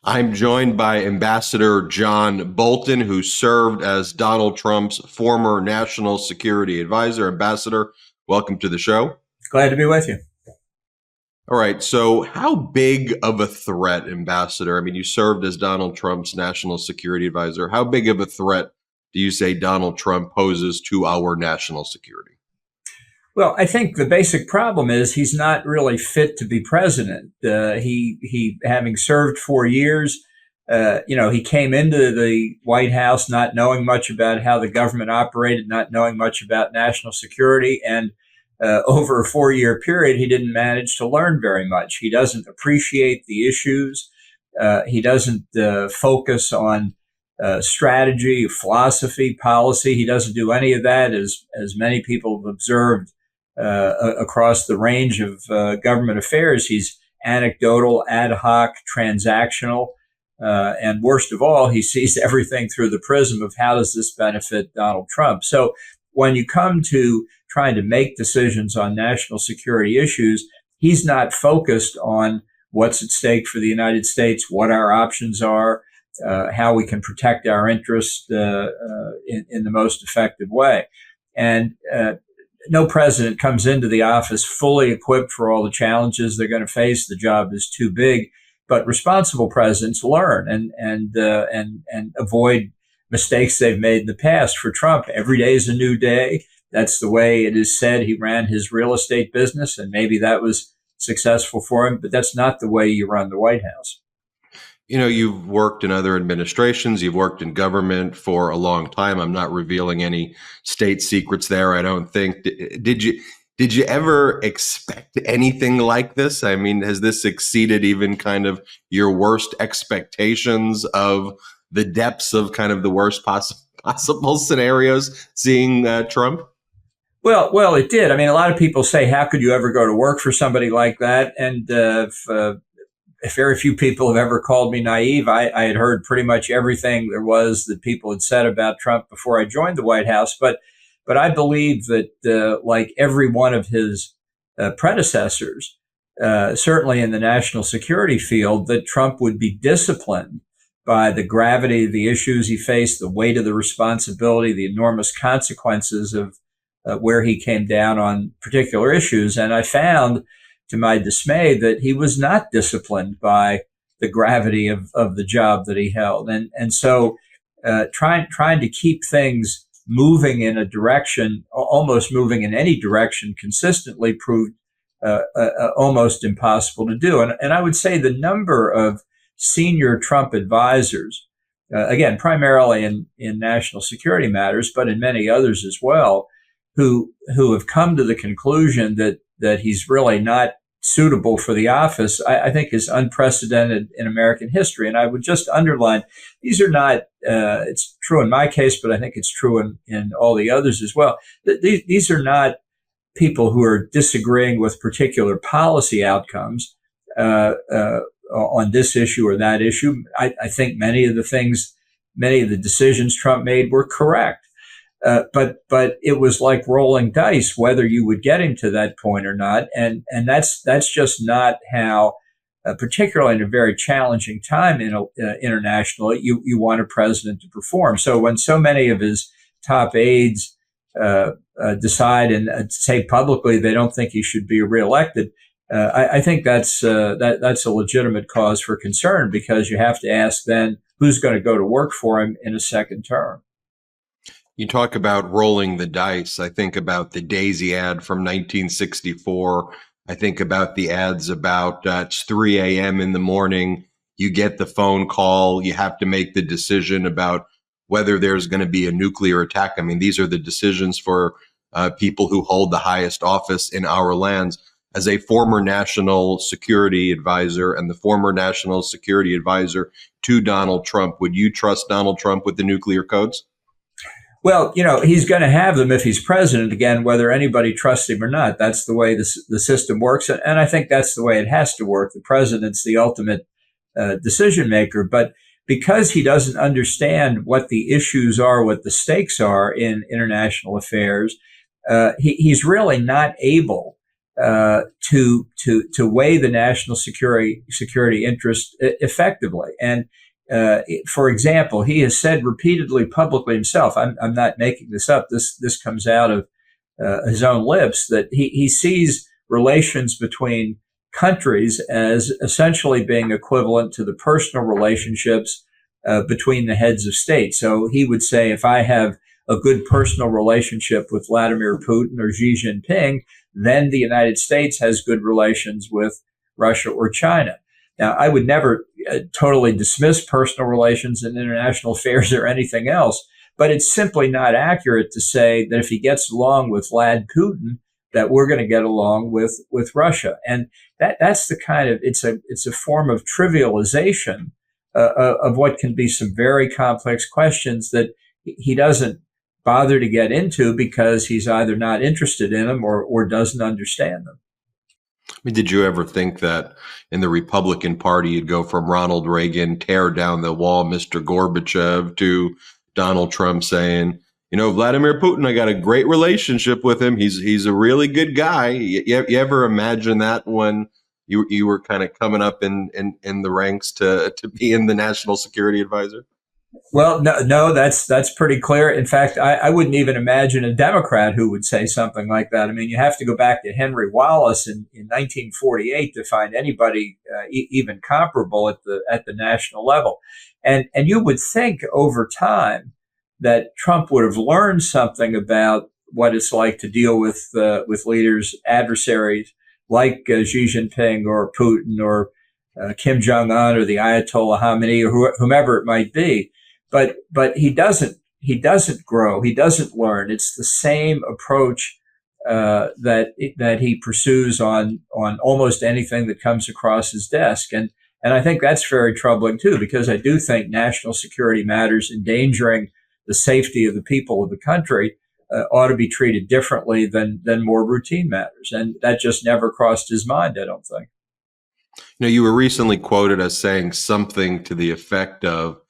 I'm joined by Ambassador John Bolton, who served as Donald Trump's former national security advisor. Ambassador, welcome to the show. Glad to be with you. All right. So how big of a threat, Ambassador? I mean, you served as Donald Trump's national security advisor. How big of a threat do you say Donald Trump poses to our national security? Well, I think the basic problem is he's not really fit to be president. He having served 4 years, he came into the White House not knowing much about how the government operated, not knowing much about national security, and over a 4 year period, he didn't manage to learn very much. He doesn't appreciate the issues. He doesn't focus on strategy, philosophy, policy. He doesn't do any of that, as many people have observed across the range of government affairs. He's anecdotal, ad hoc, transactional, and worst of all, he sees everything through the prism of how does this benefit Donald Trump. So when you come to trying to make decisions on national security issues, he's not focused on what's at stake for the United States, what our options are, how we can protect our interests in the most effective way. And no president comes into the office fully equipped for all the challenges they're going to face. The job is too big. But responsible presidents learn and avoid mistakes they've made in the past. For Trump, every day is a new day. That's the way it is said he ran his real estate business, and maybe that was successful for him, but that's not the way you run the White House. You know, you've worked in other administrations, you've worked in government for a long time. I'm not revealing any state secrets there, I don't think. Did you ever expect anything like this? I mean, has this exceeded even kind of your worst expectations of the depths of kind of the worst possible scenarios seeing Trump? Well, it did. I mean, a lot of people say, how could you ever go to work for somebody like that? And very few people have ever called me naive. I had heard pretty much everything there was that people had said about Trump before I joined the White House. But I believe that, like every one of his predecessors, certainly in the national security field, that Trump would be disciplined by the gravity of the issues he faced, the weight of the responsibility, the enormous consequences of where he came down on particular issues. And I found, to my dismay, that he was not disciplined by the gravity of the job that he held. And so trying to keep things moving in a direction, almost moving in any direction consistently, proved almost impossible to do. And I would say the number of senior Trump advisors, again, primarily in national security matters, but in many others as well, who have come to the conclusion that he's really not suitable for the office, I think is unprecedented in American history. And I would just underline, these are not, it's true in my case, but I think it's true in all the others as well. These are not people who are disagreeing with particular policy outcomes on this issue or that issue. I think many of the decisions Trump made were correct. But it was like rolling dice whether you would get him to that point or not, and that's just not how, particularly in a very challenging time internationally, you want a president to perform. So when so many of his top aides decide and say publicly they don't think he should be reelected, I think that's a legitimate cause for concern, because you have to ask then who's going to go to work for him in a second term. You talk about rolling the dice. I think about the Daisy ad from 1964. I think about the ads about it's 3 a.m. in the morning. You get the phone call. You have to make the decision about whether there's going to be a nuclear attack. I mean, these are the decisions for people who hold the highest office in our lands. As a former national security advisor and the former national security advisor to Donald Trump, would you trust Donald Trump with the nuclear codes? Well, he's going to have them if he's president again, whether anybody trusts him or not. That's the way the system works. And I think that's the way it has to work. The president's the ultimate decision maker. But because he doesn't understand what the issues are, what the stakes are in international affairs, he's really not able to weigh the national security interest effectively. And for example, he has said repeatedly publicly himself, I'm not making this up, this comes out of his own lips, that he sees relations between countries as essentially being equivalent to the personal relationships between the heads of state. So he would say, if I have a good personal relationship with Vladimir Putin or Xi Jinping, then the United States has good relations with Russia or China. Now, I would never totally dismiss personal relations in international affairs or anything else, but it's simply not accurate to say that if he gets along with Vlad Putin, that we're going to get along with Russia. And that's the kind of, it's a form of trivialization of what can be some very complex questions that he doesn't bother to get into because he's either not interested in them or doesn't understand them. I mean, did you ever think that in the Republican Party, you'd go from Ronald Reagan, tear down the wall, Mr. Gorbachev, to Donald Trump saying, Vladimir Putin, I got a great relationship with him. He's a really good guy. You ever imagine that when you were kind of coming up in the ranks to be in the national security advisor? Well, no, that's pretty clear. In fact, I wouldn't even imagine a Democrat who would say something like that. I mean, you have to go back to Henry Wallace in 1948 to find anybody even comparable at the national level. And you would think over time that Trump would have learned something about what it's like to deal with leaders, adversaries like Xi Jinping or Putin or Kim Jong-un or the Ayatollah Khamenei or whomever it might be. But he doesn't grow. He doesn't learn. It's the same approach that he pursues on almost anything that comes across his desk. And I think that's very troubling too, because I do think national security matters endangering the safety of the people of the country ought to be treated differently than more routine matters. And that just never crossed his mind, I don't think. You were recently quoted as saying something to the effect of,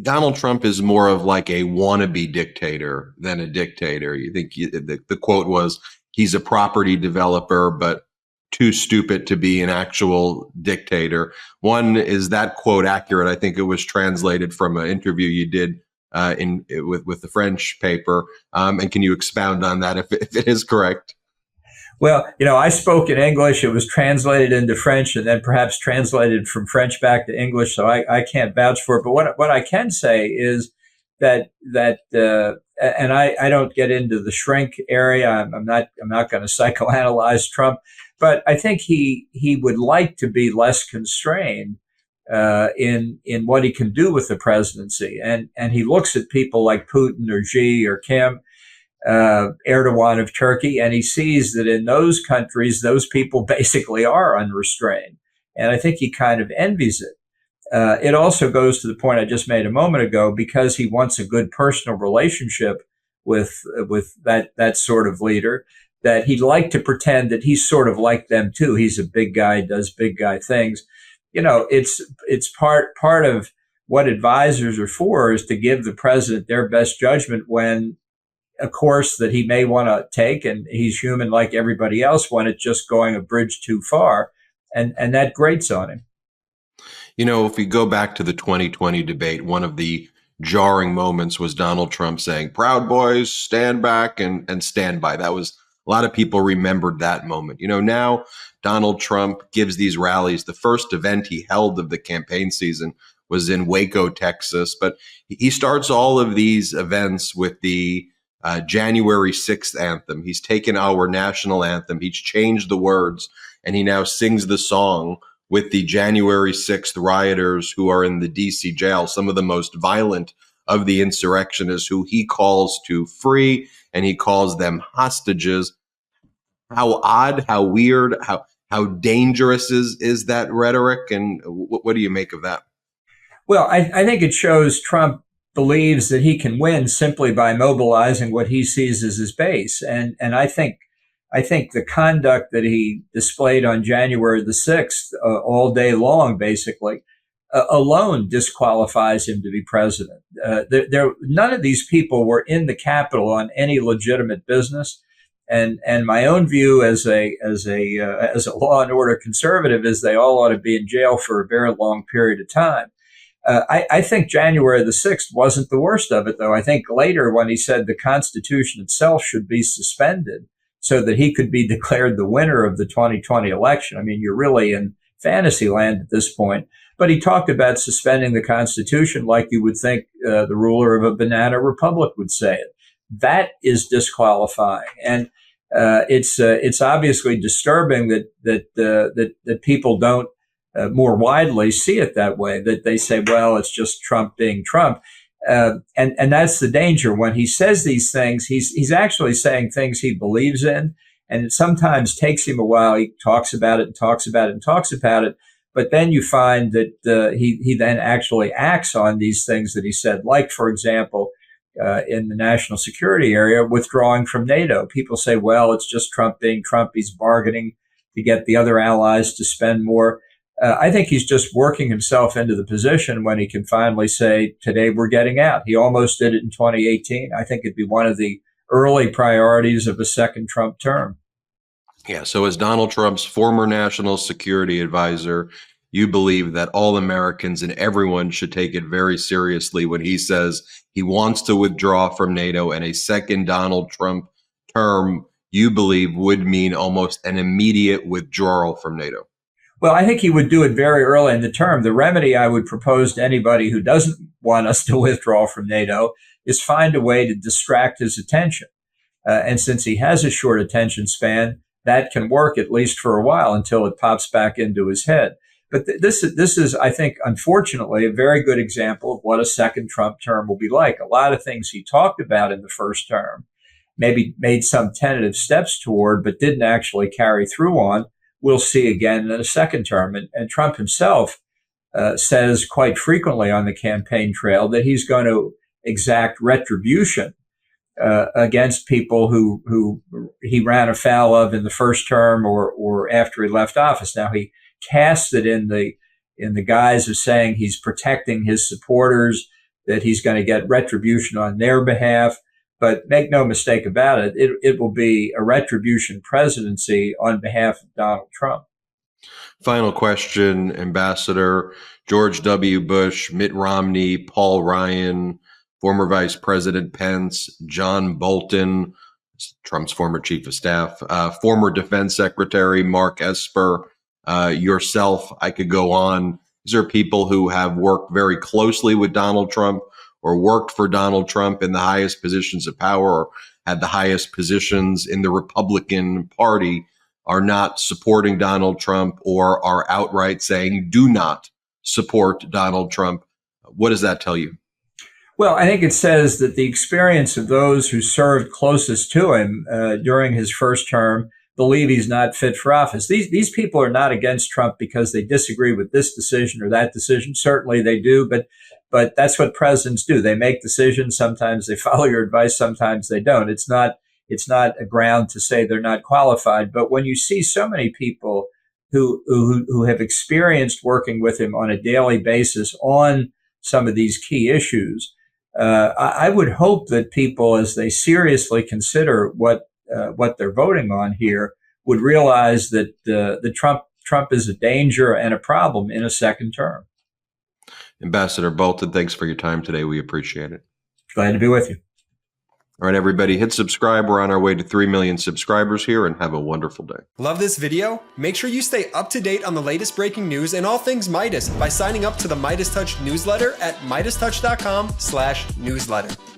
Donald Trump is more of like a wannabe dictator than a dictator. You think the quote was, he's a property developer, but too stupid to be an actual dictator. One, is that quote accurate? I think it was translated from an interview you did with the French paper. And can you expound on that if it is correct? Well, I spoke in English. It was translated into French and then perhaps translated from French back to English. So I can't vouch for it. But what I can say is that and I don't get into the shrink area. I'm not going to psychoanalyze Trump, but I think he would like to be less constrained in what he can do with the presidency. And he looks at people like Putin or Xi or Kim, Erdogan of Turkey, and he sees that in those countries, those people basically are unrestrained. And I think he kind of envies it. It also goes to the point I just made a moment ago, because he wants a good personal relationship with that sort of leader, that he'd like to pretend that he's sort of like them too. He's a big guy, does big guy things. It's part of what advisors are for, is to give the president their best judgment when a course that he may want to take, and he's human like everybody else, when it's just going a bridge too far, and that grates on him. If we go back to the 2020 debate, one of the jarring moments was Donald Trump saying, "Proud Boys, stand back and stand by." That was, a lot of people remembered that moment. Now Donald Trump gives these rallies. The first event he held of the campaign season was in Waco, Texas, but he starts all of these events with the January 6th anthem. He's taken our national anthem, he's changed the words, and he now sings the song with the January 6th rioters who are in the DC jail, some of the most violent of the insurrectionists, who he calls to free, and he calls them hostages. How odd, how weird, how dangerous is that rhetoric, and what do you make of that? Well, I think it shows Trump believes that he can win simply by mobilizing what he sees as his base. And I think the conduct that he displayed on January the 6th, all day long, basically, alone disqualifies him to be president. None of these people were in the Capitol on any legitimate business. And my own view as a law and order conservative is they all ought to be in jail for a very long period of time. I think January the 6th wasn't the worst of it, though. I think later when he said the Constitution itself should be suspended so that he could be declared the winner of the 2020 election. I mean, you're really in fantasy land at this point. But he talked about suspending the Constitution like you would think the ruler of a banana republic would say it. That is disqualifying. And it's obviously disturbing that people don't more widely see it that way, that they say, well, it's just Trump being Trump. And that's the danger. When he says these things, he's actually saying things he believes in. And it sometimes takes him a while. He talks about it and talks about it and talks about it. But then you find that he then actually acts on these things that he said, like, for example, in the national security area, withdrawing from NATO. People say, well, it's just Trump being Trump. He's bargaining to get the other allies to spend more. I think he's just working himself into the position when he can finally say, today we're getting out. He almost did it in 2018. I think it'd be one of the early priorities of a second Trump term. Yeah. So as Donald Trump's former national security advisor, you believe that all Americans and everyone should take it very seriously when he says he wants to withdraw from NATO, and a second Donald Trump term, you believe, would mean almost an immediate withdrawal from NATO. Well, I think he would do it very early in the term. The remedy I would propose to anybody who doesn't want us to withdraw from NATO is find a way to distract his attention. And since he has a short attention span, that can work at least for a while until it pops back into his head. But this is, I think, unfortunately, a very good example of what a second Trump term will be like. A lot of things he talked about in the first term, maybe made some tentative steps toward, but didn't actually carry through on, we'll see again in a second term. And Trump himself says quite frequently on the campaign trail that he's going to exact retribution against people who he ran afoul of in the first term or after he left office. Now, he casts it in the guise of saying he's protecting his supporters, that he's going to get retribution on their behalf. But make no mistake about it, it will be a retribution presidency on behalf of Donald Trump. Final question, Ambassador. George W. Bush, Mitt Romney, Paul Ryan, former Vice President Pence, John Bolton, Trump's former chief of staff, former Defense Secretary Mark Esper, yourself, I could go on. These are people who have worked very closely with Donald Trump or worked for Donald Trump in the highest positions of power or had the highest positions in the Republican Party, are not supporting Donald Trump or are outright saying do not support Donald Trump. What does that tell you? Well, I think it says that the experience of those who served closest to him during his first term believe he's not fit for office. These people are not against Trump because they disagree with this decision or that decision. Certainly they do, but that's what presidents do. They make decisions. Sometimes they follow your advice. Sometimes they don't. It's not a ground to say they're not qualified. But when you see so many people who have experienced working with him on a daily basis on some of these key issues, I would hope that people, as they seriously consider what they're voting on here, would realize that the Trump is a danger and a problem in a second term. Ambassador Bolton, thanks for your time today. We appreciate it. Glad to be with you. All right, everybody, hit subscribe. We're on our way to 3 million subscribers here, and have a wonderful day. Love this video? Make sure you stay up to date on the latest breaking news and all things Meidas by signing up to the MeidasTouch newsletter at MeidasTouch.com/newsletter.